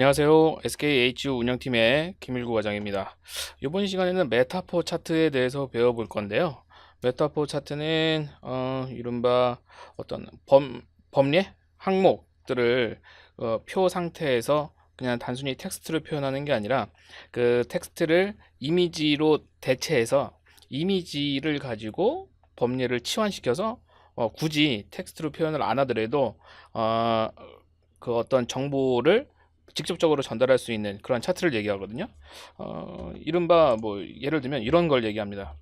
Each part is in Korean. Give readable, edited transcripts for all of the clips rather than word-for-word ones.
안녕하세요. SKHU 운영팀의 김일구 과장입니다. 이번 시간에는 메타포 차트에 대해서 배워볼 건데요. 메타포 차트는 이른바 어떤 범례 항목들을 표 상태에서 그냥 단순히 텍스트를 표현하는 게 아니라 그 텍스트를 이미지로 대체해서 이미지를 가지고 범례를 치환시켜서 굳이 텍스트로 표현을 안 하더라도 어, 그 어떤 정보를 직접적으로 전달할 수 있는 그런 차트를 얘기하거든요. 이른바 뭐 예를 들면 이런 걸 얘기합니다.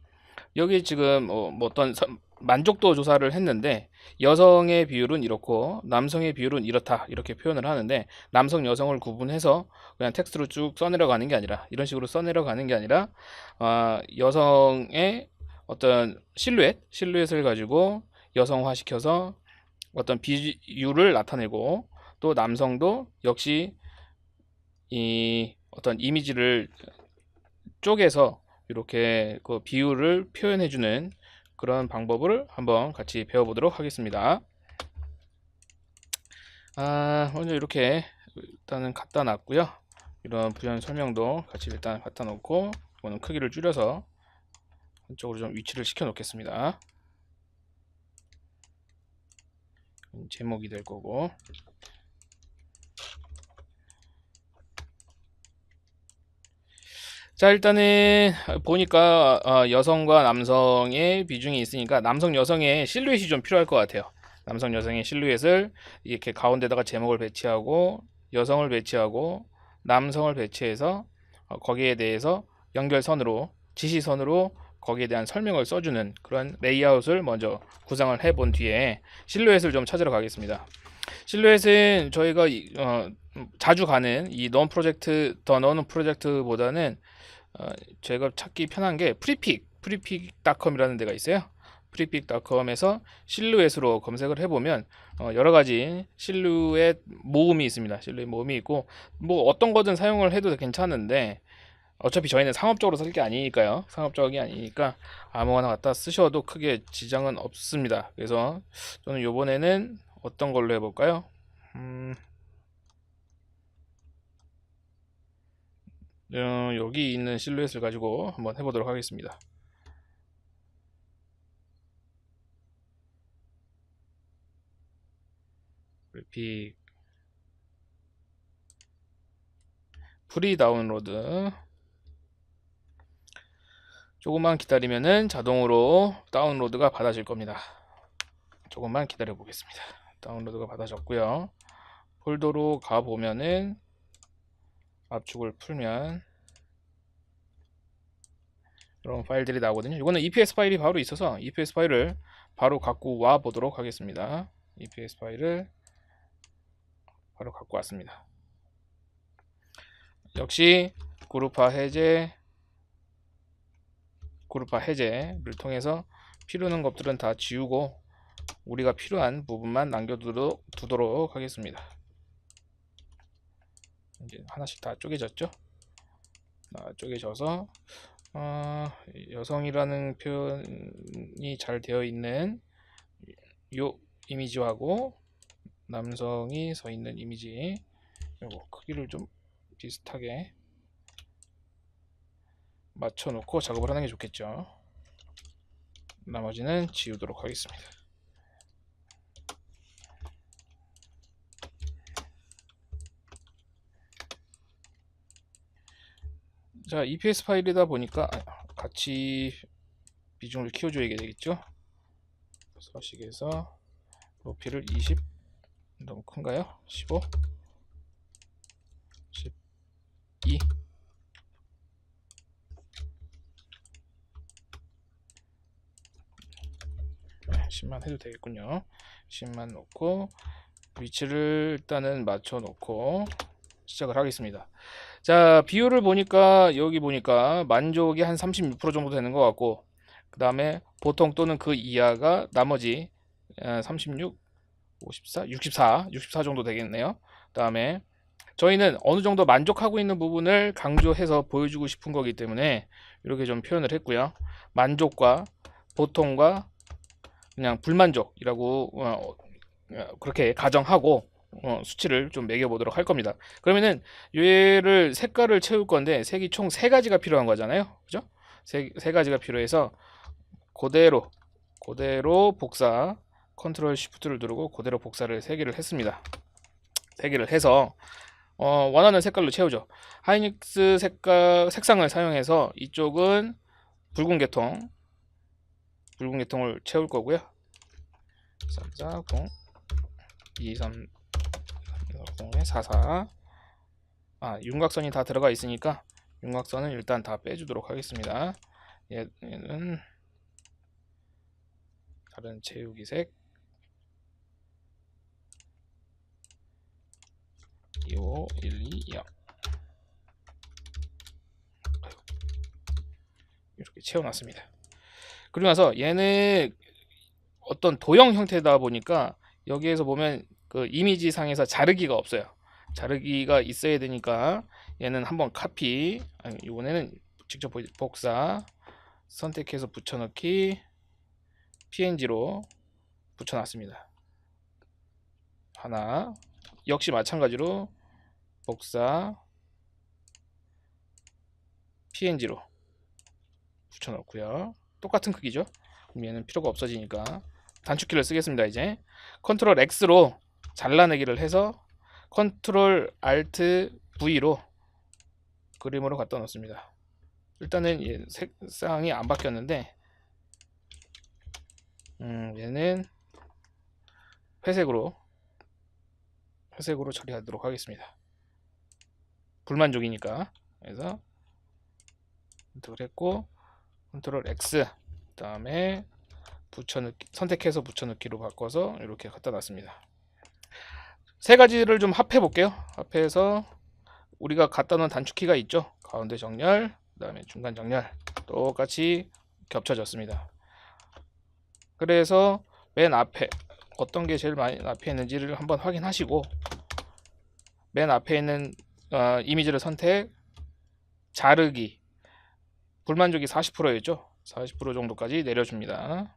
여기 지금 뭐 어떤 만족도 조사를 했는데 여성의 비율은 이렇고 남성의 비율은 이렇다 이렇게 표현을 하는데 남성 여성을 구분해서 그냥 텍스트로 쭉 써내려가는 게 아니라 이런 식으로 써내려가는 게 아니라 여성의 어떤 실루엣을 가지고 여성화시켜서 어떤 비율을 나타내고 또 남성도 역시 이 어떤 이미지를 쪼개서 이렇게 그 비율을 표현해주는 그런 방법을 한번 같이 배워보도록 하겠습니다. 먼저 이렇게 일단은 갖다 놨고요. 이런 부연 설명도 같이 일단 갖다 놓고 이거는 크기를 줄여서 한쪽으로 좀 위치를 시켜 놓겠습니다. 제목이 될 거고, 자 일단은 보니까 여성과 남성의 비중이 있으니까 남성 여성의 실루엣이 좀 필요할 것 같아요. 남성 여성의 실루엣을 이렇게 가운데다가 제목을 배치하고 여성을 배치하고 남성을 배치해서 거기에 대해서 연결선으로 지시선으로 거기에 대한 설명을 써주는 그런 레이아웃을 먼저 구상을 해 본 뒤에 실루엣을 좀 찾으러 가겠습니다. 실루엣은 저희가 자주 가는 이 더 너는 프로젝트보다는 제가 찾기 편한 게 프리픽닷컴이라는 데가 있어요. 프리픽닷컴에서 실루엣으로 검색을 해보면 여러 가지 실루엣 모음이 있습니다. 실루엣 모음이 있고 뭐 어떤 거든 사용을 해도 괜찮은데 어차피 저희는 상업적으로 쓸 게 아니니까요. 상업적이 아니니까 아무거나 갖다 쓰셔도 크게 지장은 없습니다. 그래서 저는 요번에는 어떤 걸로 해볼까요? 여기 있는 실루엣을 가지고 한번 해보도록 하겠습니다. 그래픽 프리 다운로드. 조금만 기다리면은 자동으로 다운로드가 받아질 겁니다. 조금만 기다려 보겠습니다. 다운로드가 받아졌고요. 폴더로 가보면은 압축을 풀면 이런 파일들이 나오거든요. 이거는 EPS 파일이 바로 있어서 EPS 파일을 바로 갖고 와 보도록 하겠습니다. EPS 파일을 바로 갖고 왔습니다. 역시 그룹화 해제를 통해서 필요한 것들은 다 지우고 우리가 필요한 부분만 남겨두도록 하겠습니다. 이제 하나씩 다 쪼개졌죠? 쪼개져서 여성이라는 표현이 잘 되어 있는 요 이미지하고 남성이 서 있는 이미지 그리고 크기를 좀 비슷하게 맞춰 놓고 작업을 하는 게 좋겠죠. 나머지는 지우도록 하겠습니다. 자, EPS 파일이다 보니까 같이 비중을 키워줘야 되겠죠. 서식에서 높이를 20 너무 큰가요? 15 12 10만 해도 되겠군요. 10만 놓고 위치를 일단은 맞춰 놓고 시작을 하겠습니다. 자, 비율을 보니까 여기 보니까 만족이 한 36% 정도 되는 것 같고 그 다음에 보통 또는 그 이하가 나머지 36, 54, 64 정도 되겠네요. 그 다음에 저희는 어느 정도 만족하고 있는 부분을 강조해서 보여주고 싶은 거기 때문에 이렇게 좀 표현을 했고요. 만족과 보통과 그냥 불만족이라고 그렇게 가정하고 수치를 좀 매겨 보도록 할 겁니다. 그러면은 얘를 색깔을 채울 건데 색이 총 세 가지가 필요한 거잖아요. 그죠? 세 가지가 필요해서 그대로 복사 컨트롤 쉬프트를 누르고 그대로 복사를 세 개를 했습니다. 세 개를 해서 원하는 색깔로 채우죠. 하이닉스 색상을 사용해서 이쪽은 붉은 계통을 채울 거고요. 340 23 44 윤곽선이 다 들어가 있으니까 윤곽선은 일단 다 빼주도록 하겠습니다. 얘는 다른 채우기색 25 120 이렇게 채워놨습니다. 그리고 나서 얘는 어떤 도형 형태다 보니까 여기에서 보면 그 이미지 상에서 자르기가 없어요. 자르기가 있어야 되니까 얘는 한번 카피, 이번에는 직접 복사, 선택해서 붙여넣기, PNG로 붙여놨습니다. 하나, 역시 마찬가지로 복사, PNG로 붙여넣고요. 똑같은 크기죠. 그럼 얘는 필요가 없어지니까 단축키를 쓰겠습니다. 이제 컨트롤 X로 잘라내기를 해서 컨트롤 알트 V로 그림으로 갖다 놓습니다. 일단은 얘 색상이 안 바뀌었는데 얘는 회색으로 처리하도록 하겠습니다. 불만족이니까. 그래서 선택을 했고 컨트롤 X 그 다음에 선택해서 붙여넣기로 바꿔서 이렇게 갖다 놨습니다. 세 가지를 좀 합해 볼게요. 합해서 우리가 갖다 놓은 단축키가 있죠. 가운데 정렬, 그 다음에 중간 정렬 똑같이 겹쳐졌습니다. 그래서 맨 앞에 어떤 게 제일 많이 앞에 있는지를 한번 확인하시고 맨 앞에 있는 이미지를 선택, 자르기, 불만족이 40%였죠. 40% 정도까지 내려줍니다.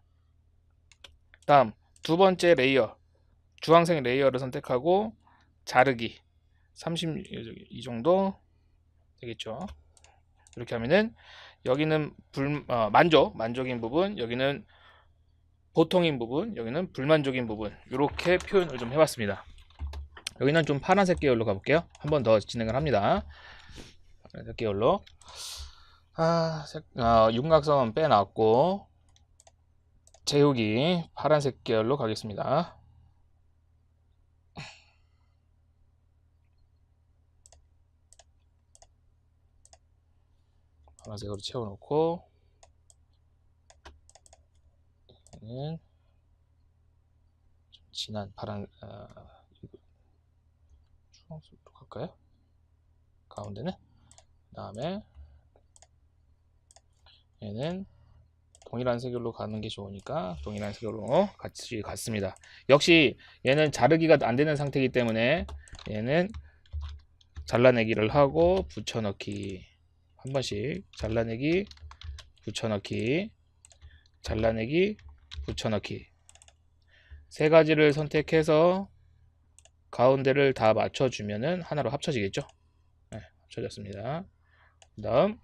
다음 두 번째 레이어, 주황색 레이어를 선택하고 자르기 30 이 정도 되겠죠. 이렇게 하면은 여기는 만족인 부분, 여기는 보통인 부분, 여기는 불만족인 부분, 이렇게 표현을 좀 해봤습니다. 여기는 좀 파란색 계열로 가볼게요. 한 번 더 진행을 합니다. 파란색 계열로 윤곽선 빼놨고 채우기 파란색 계열로 가겠습니다. 파란색으로 채워놓고 얘는 좀 진한 파란 주황색으로 갈까요? 가운데는 그 다음에 얘는 동일한 색으로 가는 게 좋으니까 동일한 색으로 같이 갔습니다. 역시 얘는 자르기가 안 되는 상태이기 때문에 얘는 잘라내기를 하고 붙여넣기 한 번씩 잘라내기 붙여넣기 잘라내기 붙여넣기 세 가지를 선택해서 가운데를 다 맞춰주면은 하나로 합쳐지겠죠. 네, 합쳐졌습니다. 그 다음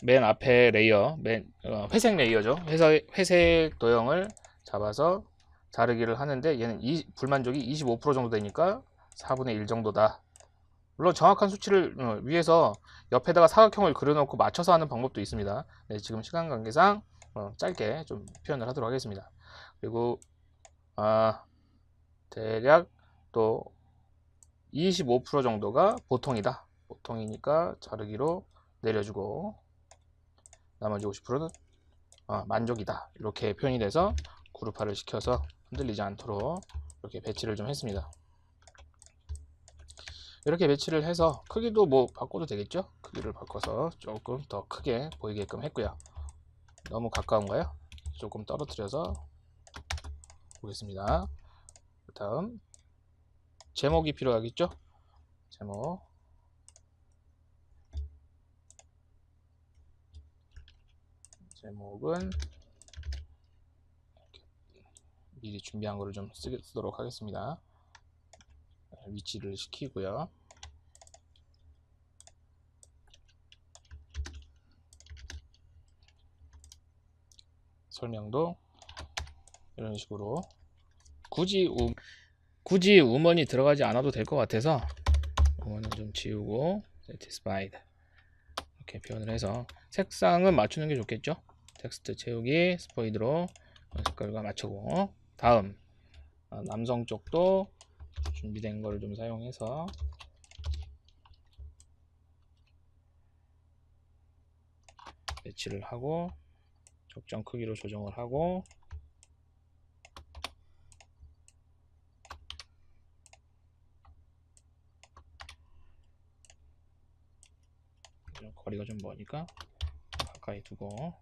맨 앞에 레이어, 회색 레이어죠. 회색 도형을 잡아서 자르기를 하는데 얘는 불만족이 25% 정도 되니까 4분의 1 정도다. 물론 정확한 수치를 위해서 옆에다가 사각형을 그려놓고 맞춰서 하는 방법도 있습니다. 네, 지금 시간 관계상 짧게 좀 표현을 하도록 하겠습니다. 그리고 대략 또 25% 정도가 보통이다. 보통이니까 자르기로 내려주고 나머지 50%는 만족이다. 이렇게 표현이 돼서 그룹화를 시켜서 흔들리지 않도록 이렇게 배치를 좀 했습니다. 이렇게 배치를 해서 크기도 뭐 바꿔도 되겠죠? 크기를 바꿔서 조금 더 크게 보이게끔 했고요. 너무 가까운가요? 조금 떨어뜨려서 보겠습니다. 다음 제목이 필요하겠죠? 제목은 미리 준비한 거를 좀 쓰도록 하겠습니다. 위치를 시키고요. 설명도 이런 식으로 굳이 우먼이 들어가지 않아도 될 것 같아서 우먼은 좀 지우고 satisfied 이렇게 표현을 해서 색상은 맞추는 게 좋겠죠. 텍스트 채우기 스포이드로 색깔과 맞추고, 다음 남성 쪽도 준비된 거를 좀 사용해서 배치를 하고 적정 크기로 조정을 하고, 거리가 좀 머니까 가까이 두고,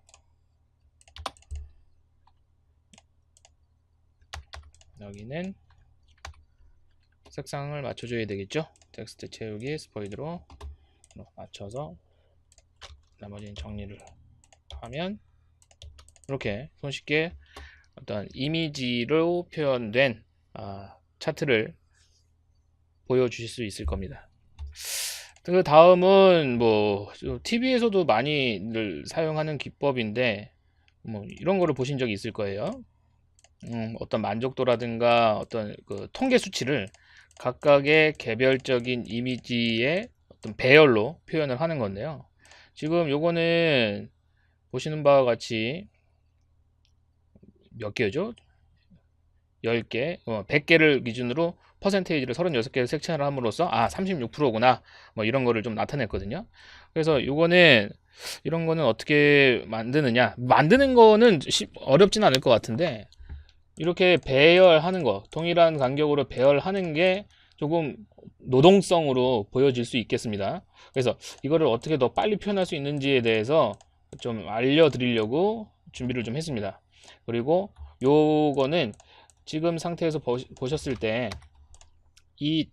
여기는 색상을 맞춰줘야 되겠죠. 텍스트 채우기 스포이드로 맞춰서 나머지는 정리를 하면 이렇게 손쉽게 어떤 이미지로 표현된 차트를 보여주실 수 있을 겁니다. 그 다음은 뭐 TV에서도 많이들 사용하는 기법인데 뭐 이런 거를 보신 적이 있을 거예요. 어떤 만족도라든가 어떤 그 통계 수치를 각각의 개별적인 이미지의 어떤 배열로 표현을 하는 건데요. 지금 요거는 보시는 바와 같이 몇 개죠? 10개, 100개를 기준으로 퍼센테이지를 36개를 섹션을 함으로써 36%구나 뭐 이런 거를 좀 나타냈거든요. 그래서 요거는 이런 거는 어떻게 만드느냐, 만드는 거는 어렵진 않을 것 같은데 이렇게 배열하는 거, 동일한 간격으로 배열하는 게 조금 노동성으로 보여질 수 있겠습니다. 그래서 이거를 어떻게 더 빨리 표현할 수 있는지에 대해서 좀 알려드리려고 준비를 좀 했습니다. 그리고 요거는 지금 상태에서 보셨을 때 이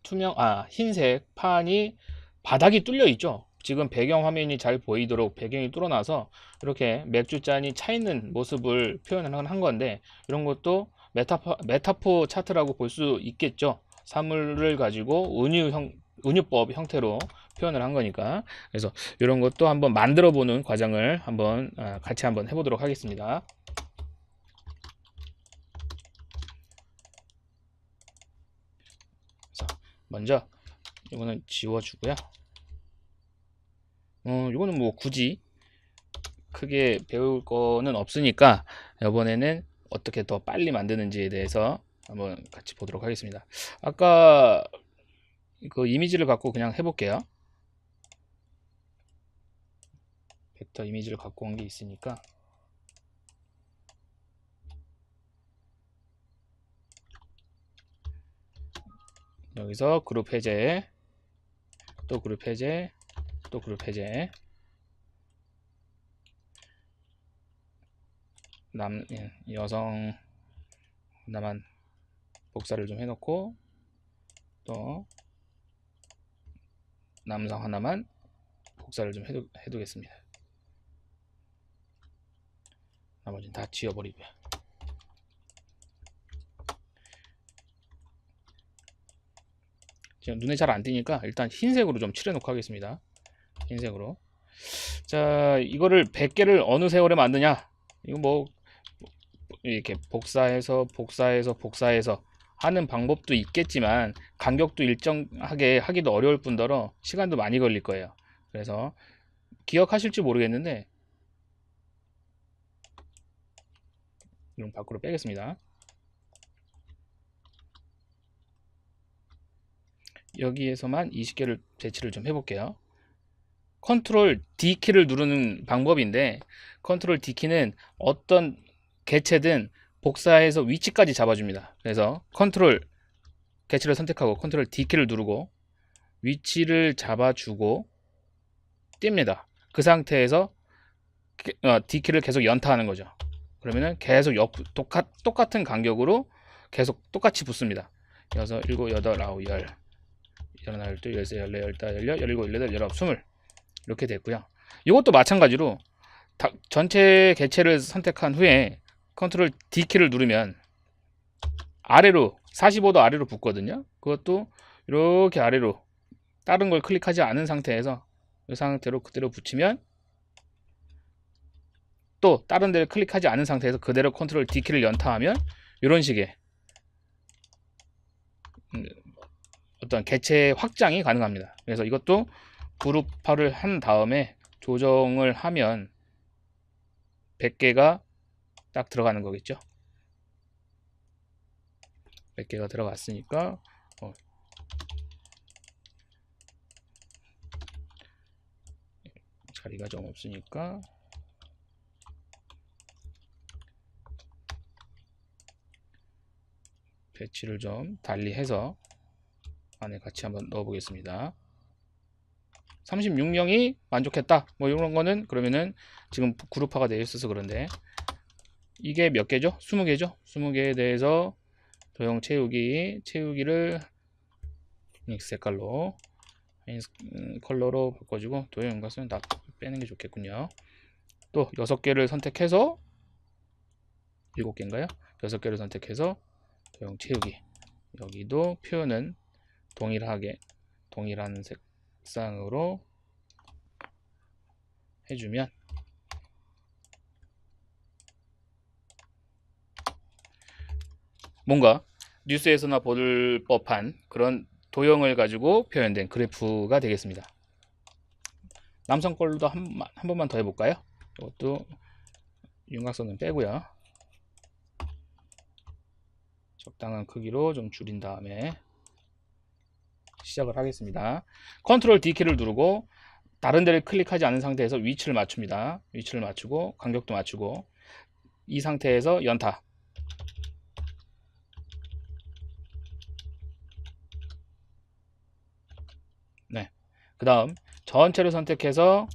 흰색 판이 바닥이 뚫려 있죠. 지금 배경 화면이 잘 보이도록 배경이 뚫어놔서 이렇게 맥주잔이 차 있는 모습을 표현을 한 건데, 이런 것도 메타포 차트라고 볼 수 있겠죠. 사물을 가지고 은유법 형태로 표현을 한 거니까. 그래서 이런 것도 한번 만들어 보는 과정을 한번 같이 한번 해보도록 하겠습니다. 먼저 이거는 지워주고요. 이거는 뭐 굳이 크게 배울 거는 없으니까 이번에는 어떻게 더 빨리 만드는지에 대해서 한번 같이 보도록 하겠습니다. 아까 그 이미지를 갖고 그냥 해볼게요. 벡터 이미지를 갖고 온 게 있으니까 여기서 그룹 해제, 또 그룹 해제, 또 그룹 해제, 여성 하나만 복사를 좀 해놓고 또 남성 하나만 복사를 좀 해두겠습니다. 나머지는 다 지워버리고요. 지금 눈에 잘 안 띄니까 일단 흰색으로 좀 칠해놓고 하겠습니다. 흰색으로. 자, 이거를 100개를 어느 세월에 만드냐? 이거 뭐 이렇게 복사해서 하는 방법도 있겠지만 간격도 일정하게 하기도 어려울 뿐더러 시간도 많이 걸릴 거예요. 그래서 기억하실지 모르겠는데 이런 밖으로 빼겠습니다. 여기에서만 20개를 배치를 좀 해볼게요. 컨트롤 D키를 누르는 방법인데, 컨트롤 D키는 어떤 개체든 복사해서 위치까지 잡아줍니다. 그래서 컨트롤 개체를 선택하고 컨트롤 D키를 누르고 위치를 잡아주고 띱니다. 그 상태에서 D키를 계속 연타하는 거죠. 그러면은 계속 똑같은 간격으로 계속 똑같이 붙습니다. 6, 7, 8, 9, 10, 11, 12, 13, 14, 15, 16, 17, 18, 19, 20 이렇게 됐고요. 이것도 마찬가지로 전체 개체를 선택한 후에 컨트롤 D키를 누르면 아래로 45도 아래로 붙거든요. 그것도 이렇게 아래로 다른 걸 클릭하지 않은 상태에서 이 상태로 그대로 붙이면, 또 다른 데를 클릭하지 않은 상태에서 그대로 컨트롤 D키를 연타하면 이런 식의 어떤 개체 확장이 가능합니다. 그래서 이것도 그룹화를 한 다음에 조정을 하면 100개가 딱 들어가는 거겠죠. 100개가 들어갔으니까 자리가 좀 없으니까 배치를 좀 달리 해서 안에 같이 한번 넣어 보겠습니다. 36명이 만족했다 뭐 이런 거는, 그러면은 지금 그룹화가 되어 있어서 그런데, 이게 몇 개죠? 20개죠? 20개에 대해서 도형 채우기를 닉스 색깔로 컬러로 바꿔주고, 도형 것은 다 빼는 게 좋겠군요. 또 6개를 선택해서, 7개인가요? 6개를 선택해서 도형 채우기, 여기도 표현은 동일한 색상으로 해주면 뭔가 뉴스에서나 볼 법한 그런 도형을 가지고 표현된 그래프가 되겠습니다. 남성 걸로도 한 번만 더 해볼까요? 이것도 윤곽선은 빼고요. 적당한 크기로 좀 줄인 다음에 시작을 하겠습니다. 컨트롤 D키를 누르고 다른 데를 클릭하지 않은 상태에서 위치를 맞춥니다. 위치를 맞추고 간격도 맞추고, 이 상태에서 연타. 네. 그 다음 전체를 선택해서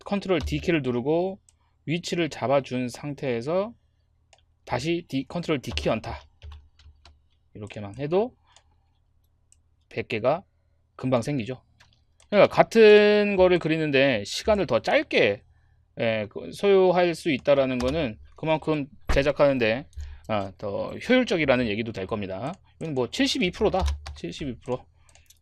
컨트롤 D키를 누르고 위치를 잡아준 상태에서 다시 컨트롤 D키 연타. 이렇게만 해도 100개가 금방 생기죠. 그러니까 같은 거를 그리는데 시간을 더 짧게 소요할 수 있다라는 거는 그만큼 제작하는데 더 효율적이라는 얘기도 될 겁니다. 이건 뭐 72%다. 72%.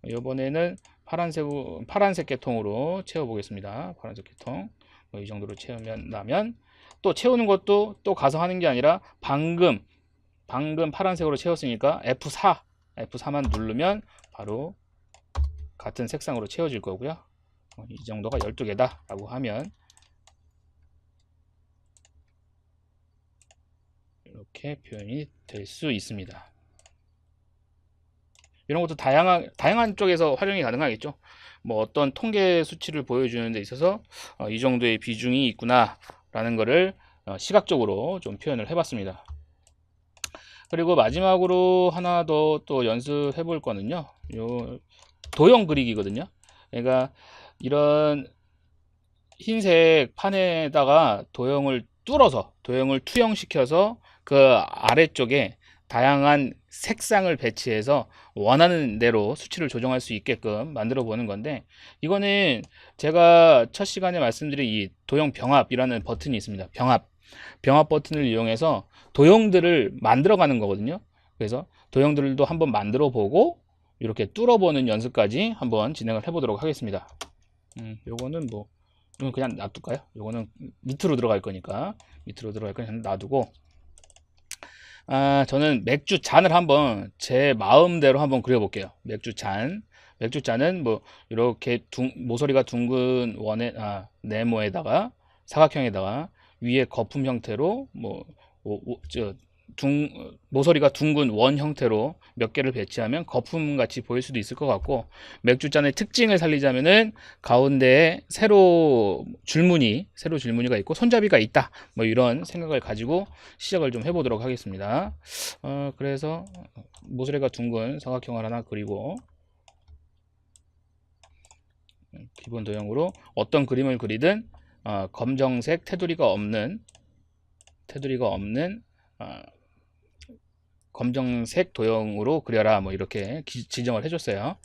이번에는 파란색 계통으로 채워 보겠습니다. 파란색 계통. 이 정도로 채우면 나면, 또 채우는 것도 또 가서 하는 게 아니라 방금 파란색으로 채웠으니까 F4만 누르면 바로 같은 색상으로 채워질 거고요. 이 정도가 12개다 라고 하면 이렇게 표현이 될 수 있습니다. 이런 것도 다양한 쪽에서 활용이 가능하겠죠. 뭐 어떤 통계 수치를 보여주는 데 있어서 이 정도의 비중이 있구나 라는 거를 시각적으로 좀 표현을 해봤습니다. 그리고 마지막으로 하나 더 또 연습해 볼 거는요, 요 도형 그리기거든요. 그러니까 이런 흰색 판에다가 도형을 투영시켜서 그 아래쪽에 다양한 색상을 배치해서 원하는 대로 수치를 조정할 수 있게끔 만들어 보는 건데, 이거는 제가 첫 시간에 말씀드린 이 도형 병합이라는 버튼이 있습니다. 병합 버튼을 이용해서 도형들을 만들어 가는 거거든요. 그래서 도형들도 한번 만들어 보고 이렇게 뚫어 보는 연습까지 한번 진행을 해 보도록 하겠습니다. 요거는 뭐 이건 그냥 놔둘까요? 요거는 밑으로 들어갈 거니까 그냥 놔두고, 저는 맥주 잔을 한번 제 마음대로 한번 그려볼게요. 맥주잔은 뭐 이렇게 모서리가 둥근 네모에다가 사각형에다가 위에 거품 형태로 뭐 모서리가 둥근 원 형태로 몇 개를 배치하면 거품 같이 보일 수도 있을 것 같고, 맥주잔의 특징을 살리자면은 가운데에 세로 줄무늬가 있고 손잡이가 있다, 뭐 이런 생각을 가지고 시작을 좀 해보도록 하겠습니다. 그래서 모서리가 둥근 사각형을 하나 그리고, 기본 도형으로 어떤 그림을 그리든 검정색 테두리가 없는 검정색 도형으로 그려라, 뭐 이렇게 지정을 해줬어요.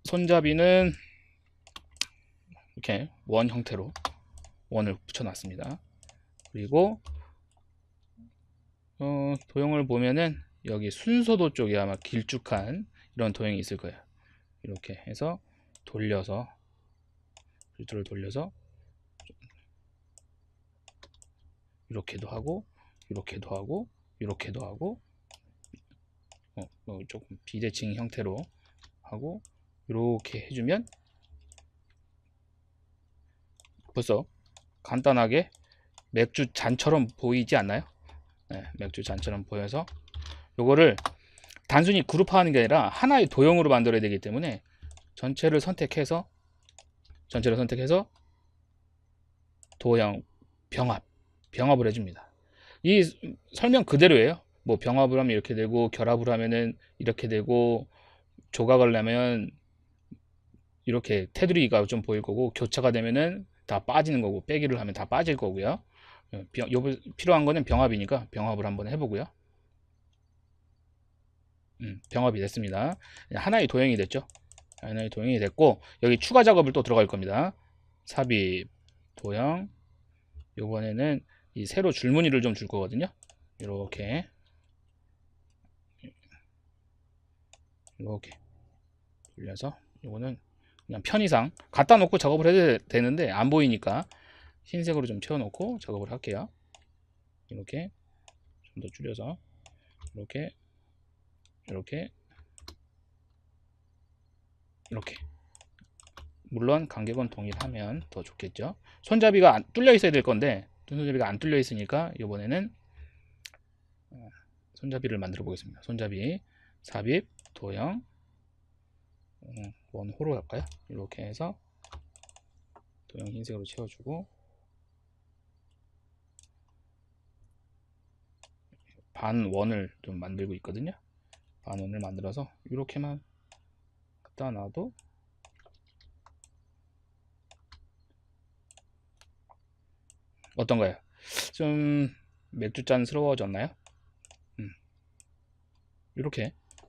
손잡이는 이렇게 원 형태로 원을 붙여놨습니다. 그리고 도형을 보면은 여기 순서도 쪽에 아마 길쭉한 이런 도형이 있을 거예요. 이렇게 해서 돌려서 필터를 돌려서 이렇게도 하고 이렇게도 하고 이렇게도 하고 조금 비대칭 형태로 하고 이렇게 해주면 벌써 간단하게 맥주 잔처럼 보이지 않나요? 네, 맥주 잔처럼 보여서 요거를 단순히 그룹화하는 게 아니라 하나의 도형으로 만들어야 되기 때문에 전체를 선택해서 도형 병합을 해줍니다. 이 설명 그대로예요. 뭐 병합을 하면 이렇게 되고 결합을 하면은 이렇게 되고 조각을 내면 이렇게 테두리가 좀 보일 거고 교차가 되면은 다 빠지는 거고 빼기를 하면 다 빠질 거고요. 필요한 거는 병합이니까 병합을 한번 해보고요. 병합이 됐습니다. 하나의 도형이 됐죠. 하나의 도형이 됐고 여기 추가 작업을 또 들어갈 겁니다. 삽입 도형 요번에는 이 세로 줄무늬를 좀 줄 거거든요. 이렇게 돌려서 요거는 그냥 편의상 갖다 놓고 작업을 해도 되는데 안 보이니까 흰색으로 좀 채워놓고 작업을 할게요. 이렇게 좀 더 줄여서 이렇게 물론 간격은 동일하면 더 좋겠죠. 손잡이가 뚫려 있어야 될 건데 손잡이가 안 뚫려 있으니까 이번에는 손잡이를 만들어 보겠습니다. 손잡이 삽입 도형 원호로 할까요? 이렇게 해서 도형 흰색으로 채워주고 반원을 좀 만들고 있거든요. 반원을 만들어서 이렇게만 갖다 놔도 어떤가요? 좀 맥주잔스러워졌나요?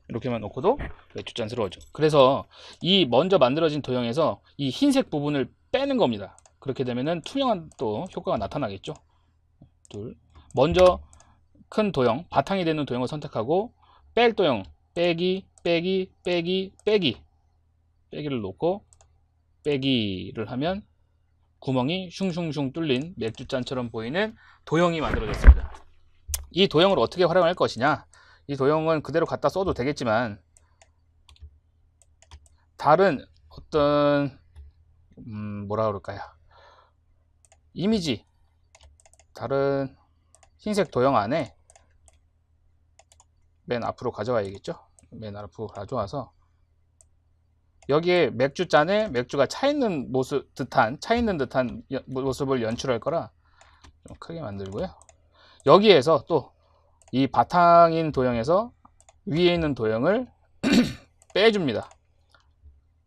이렇게만 놓고도 맥주잔스러워져. 그래서 이 먼저 만들어진 도형에서 이 흰색 부분을 빼는 겁니다. 그렇게 되면은 투명한 또 효과가 나타나겠죠. 먼저 큰 도형, 바탕이 되는 도형을 선택하고 뺄 도형, 빼기를 놓고 빼기를 하면 구멍이 슝슝슝 뚫린 맥주잔처럼 보이는 도형이 만들어졌습니다. 이 도형을 어떻게 활용할 것이냐, 이 도형은 그대로 갖다 써도 되겠지만 다른 어떤 뭐라 그럴까요, 이미지, 다른 흰색 도형 안에 맨 앞으로 가져와야겠죠. 맨 앞으로 가져와서 여기에 맥주잔에 맥주가 차있는 듯한 모습을 연출할 거라 좀 크게 만들고요. 여기에서 또 이 바탕인 도형에서 위에 있는 도형을 빼줍니다.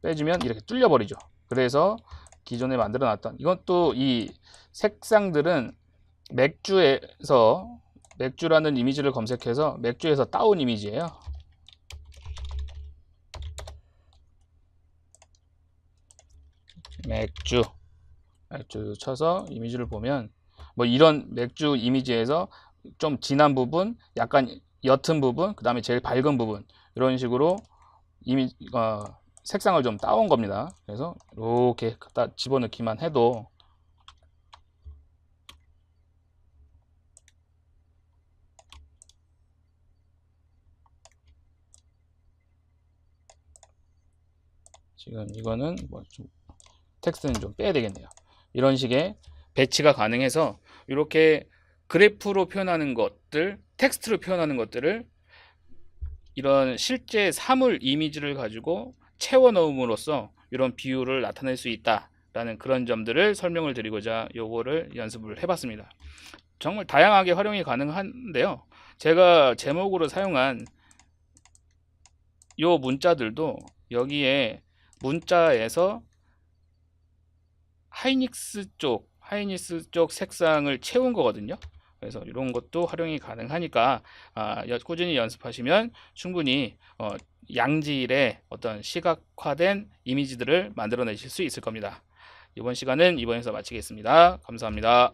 빼주면 이렇게 뚫려버리죠. 그래서 기존에 만들어 놨던, 이것도 이 색상들은 맥주라는 이미지를 검색해서 맥주에서 따온 이미지예요. 맥주 쳐서 이미지를 보면 뭐 이런 맥주 이미지에서 좀 진한 부분, 약간 옅은 부분, 그 다음에 제일 밝은 부분, 이런 식으로 색상을 좀 따온 겁니다. 그래서 이렇게 갖다 집어넣기만 해도 지금 이거는 뭐 좀 텍스트는 좀 빼야 되겠네요. 이런 식의 배치가 가능해서 이렇게 그래프로 표현하는 것들, 텍스트로 표현하는 것들을 이런 실제 사물 이미지를 가지고 채워 넣음으로써 이런 비율을 나타낼 수 있다라는 그런 점들을 설명을 드리고자 요거를 연습을 해봤습니다. 정말 다양하게 활용이 가능한데요. 제가 제목으로 사용한 요 문자들도 여기에 문자에서 하이닉스 쪽 색상을 채운 거거든요. 그래서 이런 것도 활용이 가능하니까 꾸준히 연습하시면 충분히 양질의 어떤 시각화된 이미지들을 만들어내실 수 있을 겁니다. 이번 시간은 이번에서 마치겠습니다. 감사합니다.